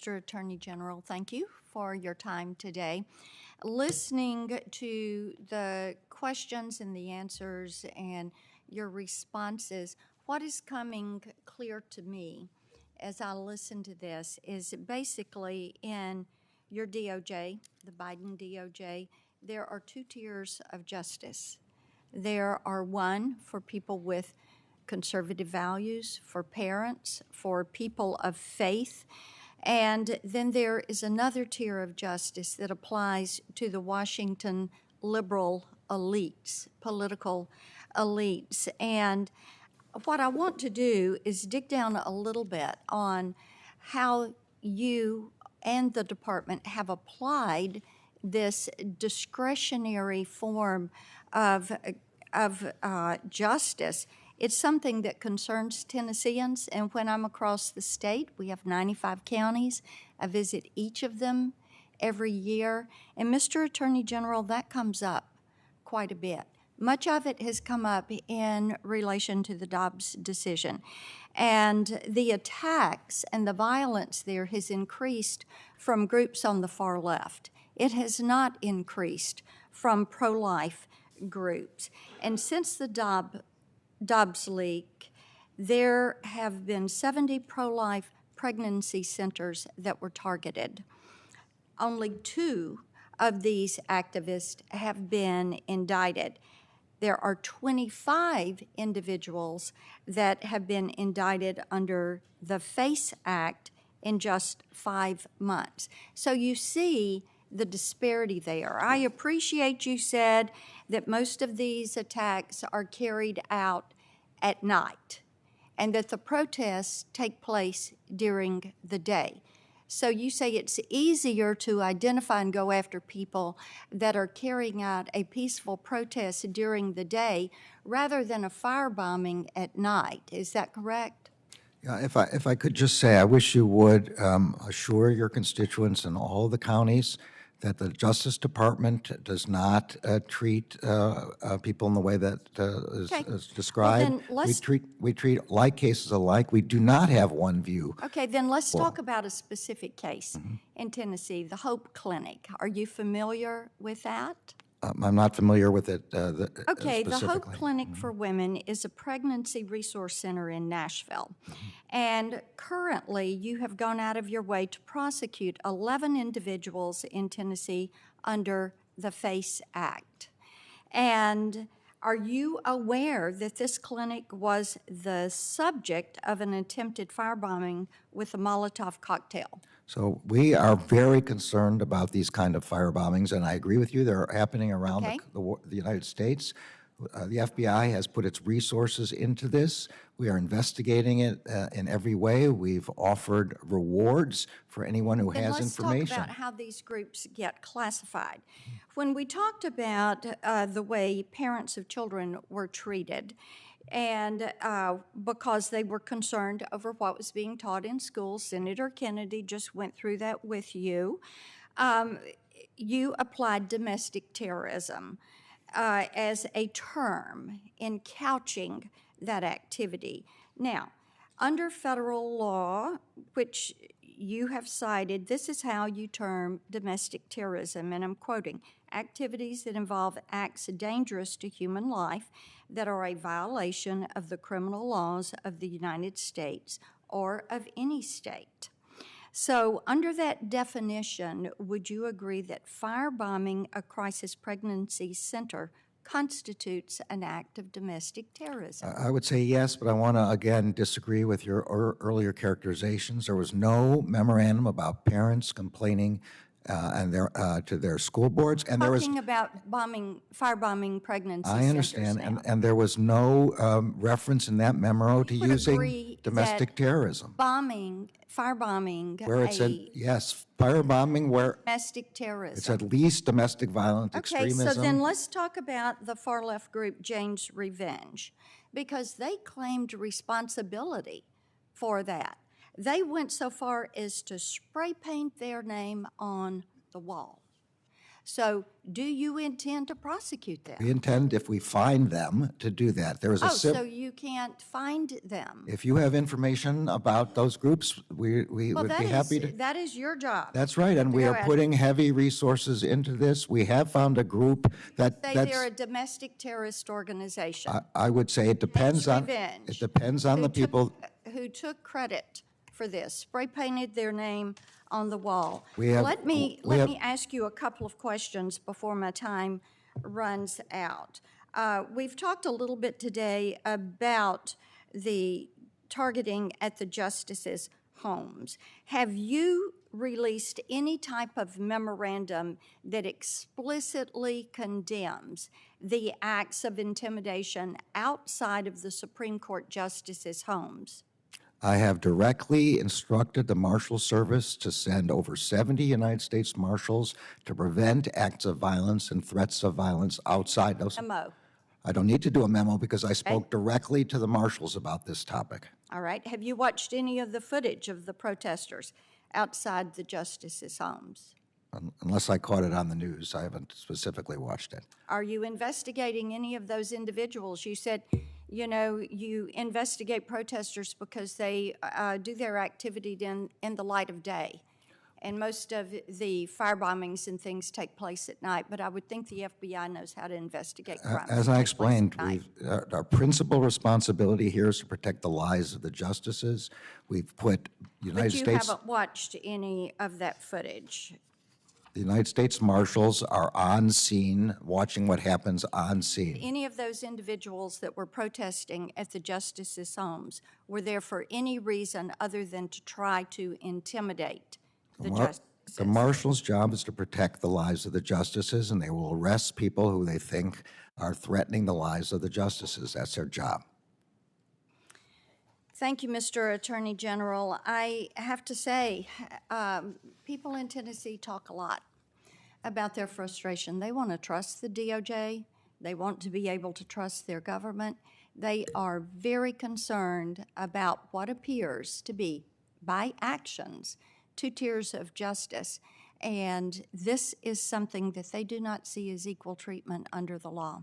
Mr. Attorney General, thank you for your time today. Listening to the questions and the answers and your responses, what is coming clear to me as I listen to this is basically in your DOJ, the Biden DOJ, there are two tiers of justice. There are one for people with conservative values, for parents, for people of faith, and then there is another tier of justice that applies to the Washington liberal elites, political elites. And what I want to do is dig down a little bit on how you and the department have applied this discretionary form of justice. It's something that concerns Tennesseans, and when I'm across the state, we have 95 counties. I visit each of them every year. And Mr. Attorney General, that comes up quite a bit. Much of it has come up in relation to the Dobbs decision. And the attacks and the violence there has increased from groups on the far left. It has not increased from pro-life groups. And since the Dobbs leak, there have been 70 pro-life pregnancy centers that were targeted. Only 2 of these activists have been indicted. There are 25 individuals that have been indicted under the FACE Act in just 5 months. So you see the disparity there. I appreciate you said that most of these attacks are carried out at night and that the protests take place during the day. So you say it's easier to identify and go after people that are carrying out a peaceful protest during the day rather than a firebombing at night. Is that correct? Yeah, if I could just say, I wish you would assure your constituents in all the counties that the Justice Department does not treat people in the way that is described. Well, then we treat like cases alike. We do not have one view. Okay, then let's talk about a specific case in Tennessee, the Hope Clinic. Are you familiar with that? I'm not familiar with it Okay, the specifically. Hope Clinic for Women is a pregnancy resource center in Nashville. And currently, you have gone out of your way to prosecute 11 individuals in Tennessee under the FACE Act. And are you aware that this clinic was the subject of an attempted firebombing with a Molotov cocktail? So we are very concerned about these kind of firebombings, and I agree with you. They're happening around Okay. the United States. The FBI has put its resources into this. We are investigating it in every way. We've offered rewards for anyone who has information. Let's talk about how these groups get classified. When we talked about the way parents of children were treated, and because they were concerned over what was being taught in schools, Senator Kennedy just went through that with you. You applied domestic terrorism as a term in couching that activity. Now, under federal law, which you have cited, this is how you term domestic terrorism, and I'm quoting, activities that involve acts dangerous to human life that are a violation of the criminal laws of the United States or of any state. So under that definition, would you agree that firebombing a crisis pregnancy center constitutes an act of domestic terrorism? I would say yes, but I want to again disagree with your earlier characterizations. There was no memorandum about parents complaining to their school boards, and there was talking about firebombing pregnancy I understand, centers now. and there was no reference in that memo to would using agree domestic that terrorism. Firebombing Where it said yes, firebombing where domestic terrorism. it's at least domestic violence extremism. Okay, so then let's talk about the far left group Jane's Revenge, because they claimed responsibility for that. They went so far as to spray paint their name on the wall. So do you intend to prosecute them? We intend, if we find them, to do that. There is a So you can't find them? if you have information about those groups, we Well, would be happy to. that is your job. That's right, and we go are ahead. putting heavy resources into this. We have found a group Say they're a that's, domestic terrorist organization. I would say it depends on, Revenge. it depends on who the took- people. Who took credit for this, spray painted their name on the wall. We have- Let me we have- ask you a couple of questions before my time runs out. We've talked a little bit today about the targeting at the justices' homes. Have you released any type of memorandum that explicitly condemns the acts of intimidation outside of the Supreme Court justices' homes? I have directly instructed the Marshal Service to send over 70 United States Marshals to prevent acts of violence and threats of violence outside those. Memo. I don't need to do a memo because I spoke directly to the marshals about this topic. All right. Have you watched any of the footage of the protesters outside the justices' homes? Unless I caught it on the news, I haven't specifically watched it. Are you investigating any of those individuals? You said, you know, you investigate protesters because they do their activity in the light of day. And most of the firebombings and things take place at night, but I would think the FBI knows how to investigate crimes. As that I take place at explained, night. our principal responsibility here is to protect the lives of the justices. We've put United But you States. haven't watched any of that footage. The United States Marshals are on scene, watching what happens on scene. Any of those individuals that were protesting at the justices' homes were there for any reason other than to try to intimidate the justices? The Marshal's job is to protect the lives of the justices, and they will arrest people who they think are threatening the lives of the justices. That's their job. Thank you, Mr. Attorney General. I have to say, people in Tennessee talk a lot about their frustration. They want to trust the DOJ. They want to be able to trust their government. They are very concerned about what appears to be, by actions, 2 tiers of justice. And this is something that they do not see as equal treatment under the law.